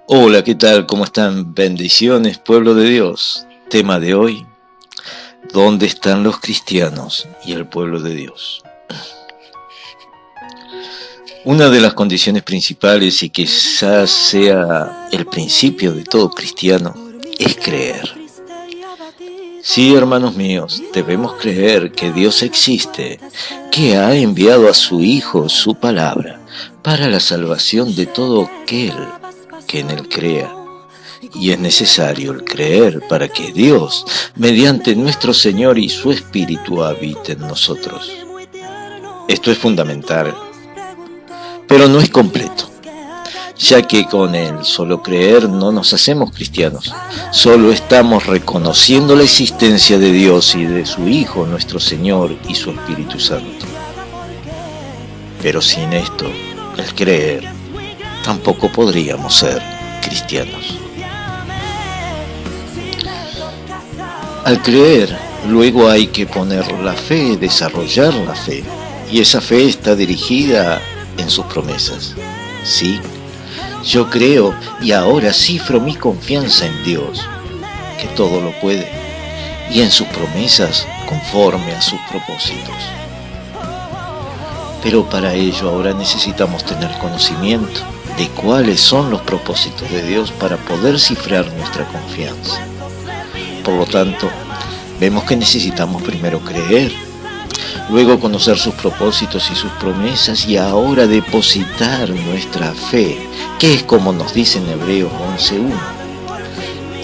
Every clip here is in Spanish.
Hola, ¿qué tal? ¿Cómo están? Bendiciones, pueblo de Dios. Tema de hoy, ¿dónde están los cristianos y el pueblo de Dios? Una de las condiciones principales y quizás sea el principio de todo cristiano es creer. Sí, hermanos míos, debemos creer que Dios existe, que ha enviado a su Hijo su palabra para la salvación de todo aquel que en él crea. Y es necesario el creer para que Dios, mediante nuestro Señor y su Espíritu, habite en nosotros. Esto es fundamental, pero no es completo, ya que con el solo creer no nos hacemos cristianos. Solo estamos reconociendo la existencia de Dios y de su Hijo, nuestro Señor, y su Espíritu Santo. Pero sin esto, el creer, tampoco podríamos ser cristianos. Al creer, luego hay que poner la fe, desarrollar la fe, y esa fe está dirigida en sus promesas. Sí, yo creo y ahora cifro mi confianza en Dios, que todo lo puede, y en sus promesas conforme a sus propósitos. Pero para ello ahora necesitamos tener conocimiento de cuáles son los propósitos de Dios para poder cifrar nuestra confianza. Por lo tanto, vemos que necesitamos primero creer, luego conocer sus propósitos y sus promesas y ahora depositar nuestra fe, que es como nos dice en Hebreos 11:1.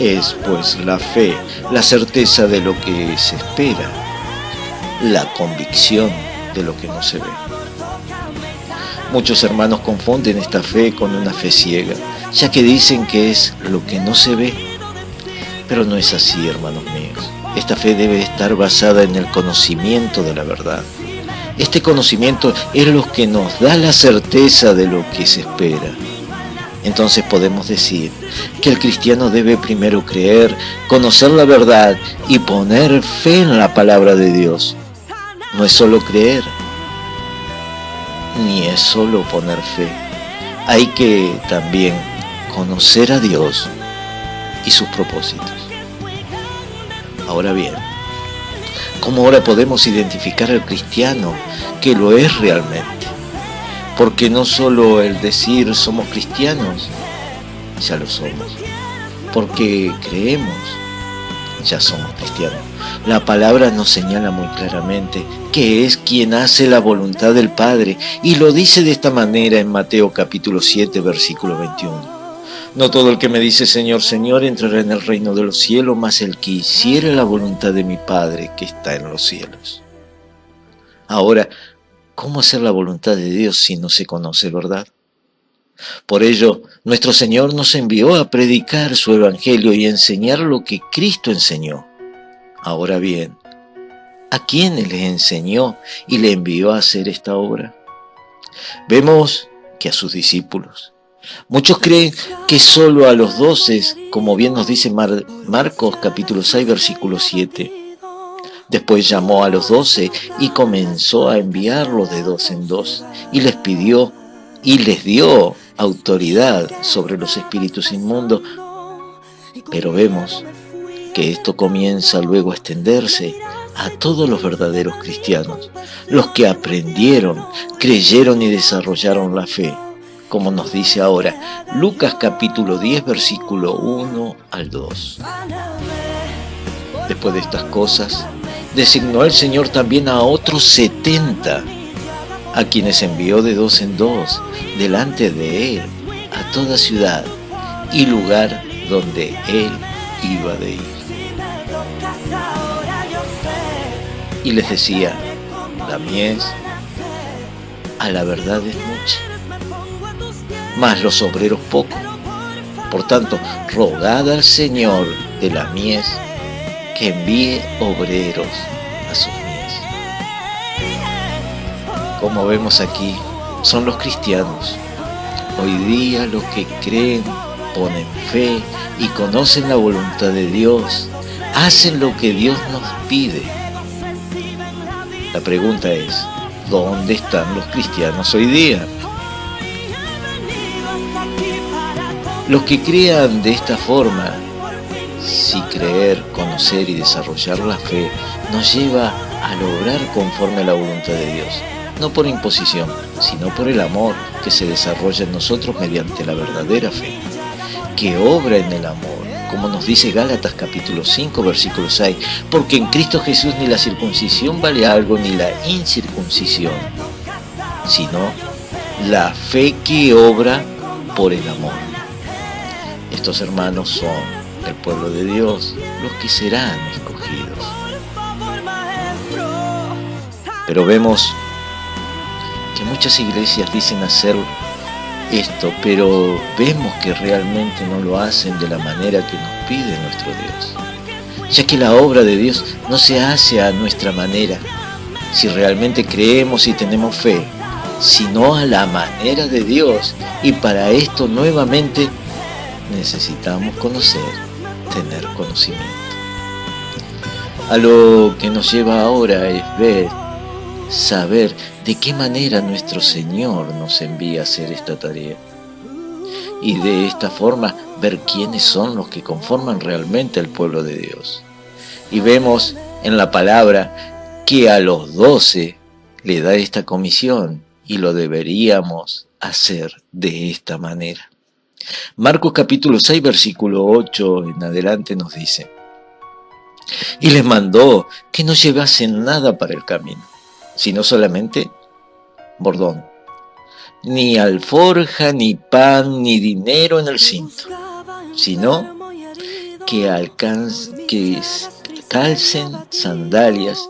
Es pues la fe, la certeza de lo que se espera, la convicción de lo que no se ve. Muchos hermanos confunden esta fe con una fe ciega, ya que dicen que es lo que no se ve. Pero no es así, hermanos míos. Esta fe debe estar basada en el conocimiento de la verdad. Este conocimiento es lo que nos da la certeza de lo que se espera. Entonces podemos decir que el cristiano debe primero creer, conocer la verdad y poner fe en la palabra de Dios. No es solo creer, ni es solo poner fe. Hay que también conocer a Dios y sus propósitos. Ahora bien, ¿cómo ahora podemos identificar al cristiano que lo es realmente? Porque no solo el decir somos cristianos, ya lo somos. Porque creemos, ya somos cristianos. La palabra nos señala muy claramente que es quien hace la voluntad del Padre y lo dice de esta manera en Mateo capítulo 7, versículo 21. No todo el que me dice Señor, Señor entrará en el reino de los cielos, mas el que hiciere la voluntad de mi Padre que está en los cielos. Ahora, ¿cómo hacer la voluntad de Dios si no se conoce, verdad? Por ello, nuestro Señor nos envió a predicar su evangelio y enseñar lo que Cristo enseñó. Ahora bien, ¿a quién les enseñó y le envió a hacer esta obra? Vemos que a sus discípulos. Muchos creen que solo a los 12, como bien nos dice Marcos capítulo 6, versículo 7. Después llamó a los 12 y comenzó a enviarlos de dos en dos y les pidió y les dio autoridad sobre los espíritus inmundos. Pero vemos que esto comienza luego a extenderse a todos los verdaderos cristianos, los que aprendieron, creyeron y desarrollaron la fe. Como nos dice ahora Lucas capítulo 10, versículo 1 al 2. Después de estas cosas, designó el Señor también a otros 70, a quienes envió de dos en dos, delante de Él, a toda ciudad y lugar donde Él iba de ir. Y les decía, la mies a la verdad es mucha, mas los obreros poco. Por tanto, rogad al Señor de la mies que envíe obreros a sus mies. Como vemos aquí, son los cristianos. Hoy día los que creen, ponen fe y conocen la voluntad de Dios, hacen lo que Dios nos pide. La pregunta es, ¿dónde están los cristianos hoy día? Los que crean de esta forma, si creer, conocer y desarrollar la fe nos lleva al obrar conforme a la voluntad de Dios, no por imposición, sino por el amor que se desarrolla en nosotros mediante la verdadera fe, que obra en el amor, como nos dice Gálatas capítulo 5, versículo 6, porque en Cristo Jesús ni la circuncisión vale algo ni la incircuncisión, sino la fe que obra por el amor. Estos hermanos son el pueblo de Dios, los que serán escogidos. Pero vemos que muchas iglesias dicen hacer esto, pero vemos que realmente no lo hacen de la manera que nos pide nuestro Dios, ya que la obra de Dios no se hace a nuestra manera, si realmente creemos y tenemos fe, sino a la manera de Dios, y para esto nuevamente necesitamos conocer, tener conocimiento. A lo que nos lleva ahora es ver, saber de qué manera nuestro Señor nos envía a hacer esta tarea. Y de esta forma ver quiénes son los que conforman realmente el pueblo de Dios. Y vemos en la palabra que a los 12 le da esta comisión y lo deberíamos hacer de esta manera. Marcos capítulo 6, versículo 8 en adelante nos dice: y les mandó que no llevasen nada para el camino, sino solamente bordón, ni alforja, ni pan, ni dinero en el cinto, sino que calcen sandalias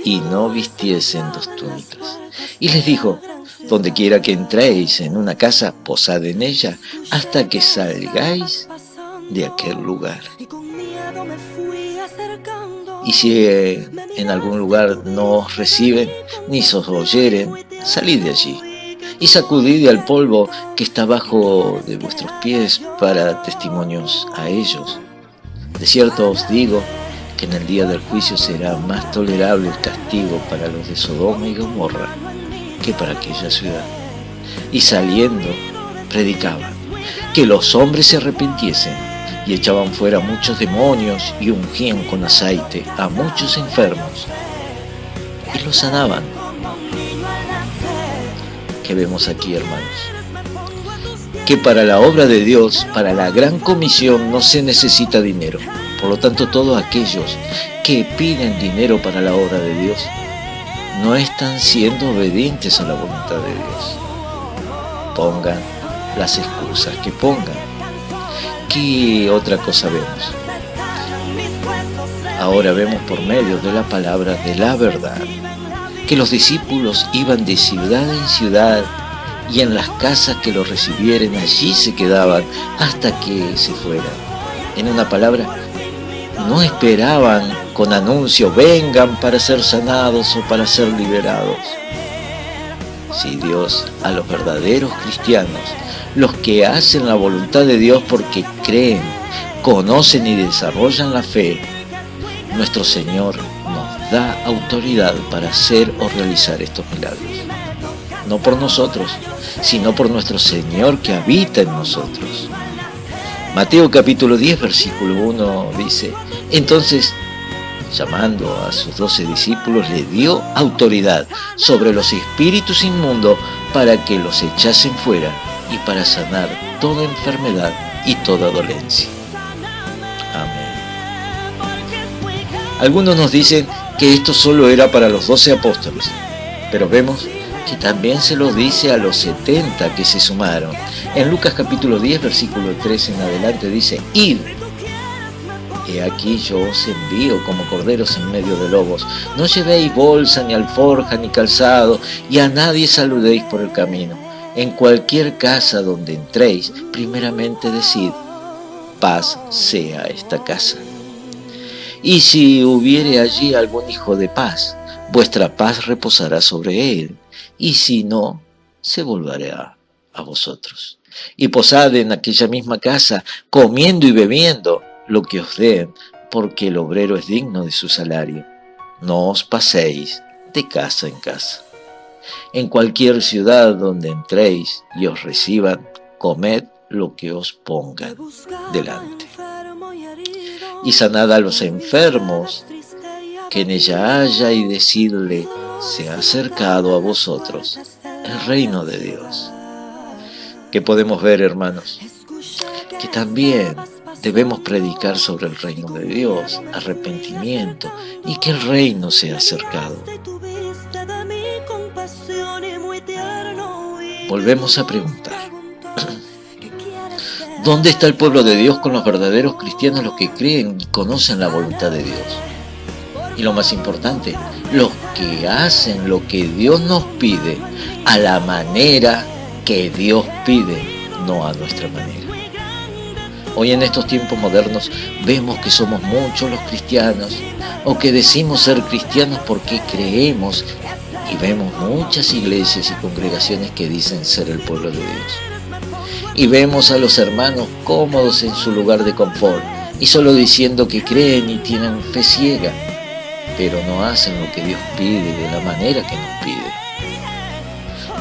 y no vistiesen 2 túnicas. Y les dijo: donde quiera que entréis en una casa, posad en ella hasta que salgáis de aquel lugar. Y si en algún lugar no os reciben, ni os oyeren, salid de allí, y sacudid al polvo que está bajo de vuestros pies para testimonios a ellos. De cierto os digo que en el día del juicio será más tolerable el castigo para los de Sodoma y Gomorra que para aquella ciudad. Y saliendo, predicaban que los hombres se arrepintiesen, y echaban fuera muchos demonios y ungían con aceite a muchos enfermos y los sanaban. ¿Qué vemos aquí, hermanos? Que para la obra de Dios, para la gran comisión, no se necesita dinero. Por lo tanto, todos aquellos que piden dinero para la obra de Dios no están siendo obedientes a la voluntad de Dios. Pongan las excusas que pongan. ¿Qué otra cosa vemos? Ahora vemos por medio de la palabra de la verdad que los discípulos iban de ciudad en ciudad, y en las casas que los recibieren allí se quedaban hasta que se fueran. En una palabra, no esperaban con anuncio: vengan para ser sanados o para ser liberados. Si Dios a los verdaderos cristianos, los que hacen la voluntad de Dios porque creen, conocen y desarrollan la fe, nuestro Señor nos da autoridad para hacer o realizar estos milagros. No por nosotros, sino por nuestro Señor que habita en nosotros. Mateo capítulo 10, versículo 1 dice: entonces, llamando a sus 12 discípulos, le dio autoridad sobre los espíritus inmundos para que los echasen fuera y para sanar toda enfermedad y toda dolencia. Amén. Algunos nos dicen que esto solo era para los 12 apóstoles, pero vemos que también se lo dice a los 70 que se sumaron. En Lucas capítulo 10, versículo 3 en adelante dice: id. He aquí yo os envío como corderos en medio de lobos. No llevéis bolsa, ni alforja, ni calzado, y a nadie saludéis por el camino. En cualquier casa donde entréis, primeramente decid: paz sea esta casa. Y si hubiere allí algún hijo de paz, vuestra paz reposará sobre él, y si no, se volverá a vosotros. Y posad en aquella misma casa, comiendo y bebiendo lo que os den, porque el obrero es digno de su salario. No os paséis de casa en casa. En cualquier ciudad donde entréis y os reciban, comed lo que os pongan delante. Y sanad a los enfermos que en ella haya, y decidle: se ha acercado a vosotros el reino de Dios. ¿Qué podemos ver, hermanos? Que también debemos predicar sobre el reino de Dios, arrepentimiento, y que el reino se ha acercado. Volvemos a preguntar: ¿dónde está el pueblo de Dios con los verdaderos cristianos, los que creen y conocen la voluntad de Dios? Y lo más importante, los que hacen lo que Dios nos pide a la manera que Dios pide, no a nuestra manera. Hoy en estos tiempos modernos vemos que somos muchos los cristianos, o que decimos ser cristianos porque creemos, y vemos muchas iglesias y congregaciones que dicen ser el pueblo de Dios. Y vemos a los hermanos cómodos en su lugar de confort, y solo diciendo que creen y tienen fe ciega, pero no hacen lo que Dios pide de la manera que nos pide.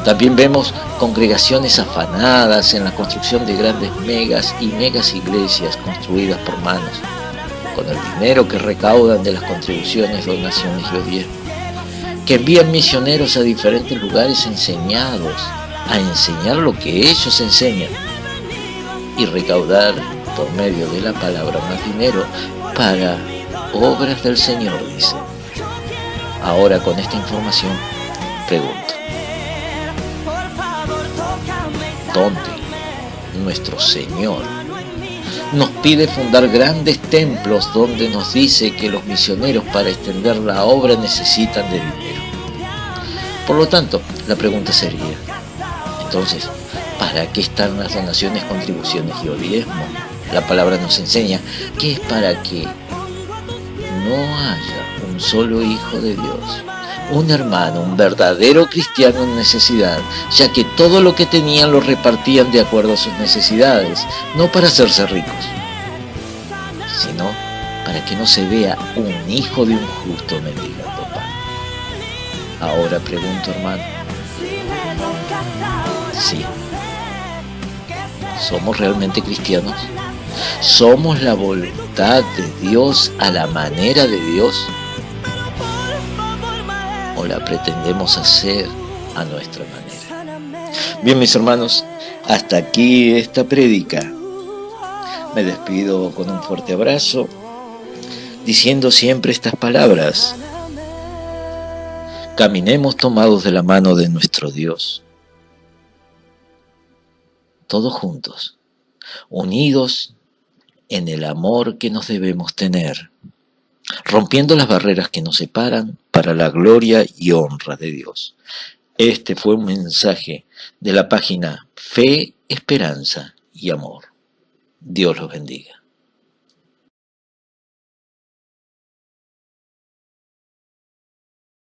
También vemos congregaciones afanadas en la construcción de grandes megas iglesias construidas por manos, con el dinero que recaudan de las contribuciones, donaciones y diezmos, que envían misioneros a diferentes lugares enseñados a enseñar lo que ellos enseñan y recaudar por medio de la palabra más dinero para obras del Señor, dice. Ahora, con esta información, pregunto: ¿dónde nuestro Señor nos pide fundar grandes templos donde nos dice que los misioneros para extender la obra necesitan de dinero? Por lo tanto, la pregunta sería: entonces, ¿para qué están las donaciones, contribuciones y diezmos? La palabra nos enseña que es para que no haya un solo hijo de Dios, un hermano, un verdadero cristiano en necesidad, ya que todo lo que tenían lo repartían de acuerdo a sus necesidades, no para hacerse ricos, sino para que no se vea un hijo de un justo mendigando pan. Ahora pregunto, hermano, ¿sí? ¿Somos realmente cristianos? ¿Somos la voluntad de Dios a la manera de Dios? ¿O la pretendemos hacer a nuestra manera? Bien, mis hermanos, hasta aquí esta prédica. Me despido con un fuerte abrazo, diciendo siempre estas palabras: caminemos tomados de la mano de nuestro Dios, todos juntos, unidos en el amor que nos debemos tener, rompiendo las barreras que nos separan para la gloria y honra de Dios. Este fue un mensaje de la página Fe, Esperanza y Amor. Dios los bendiga.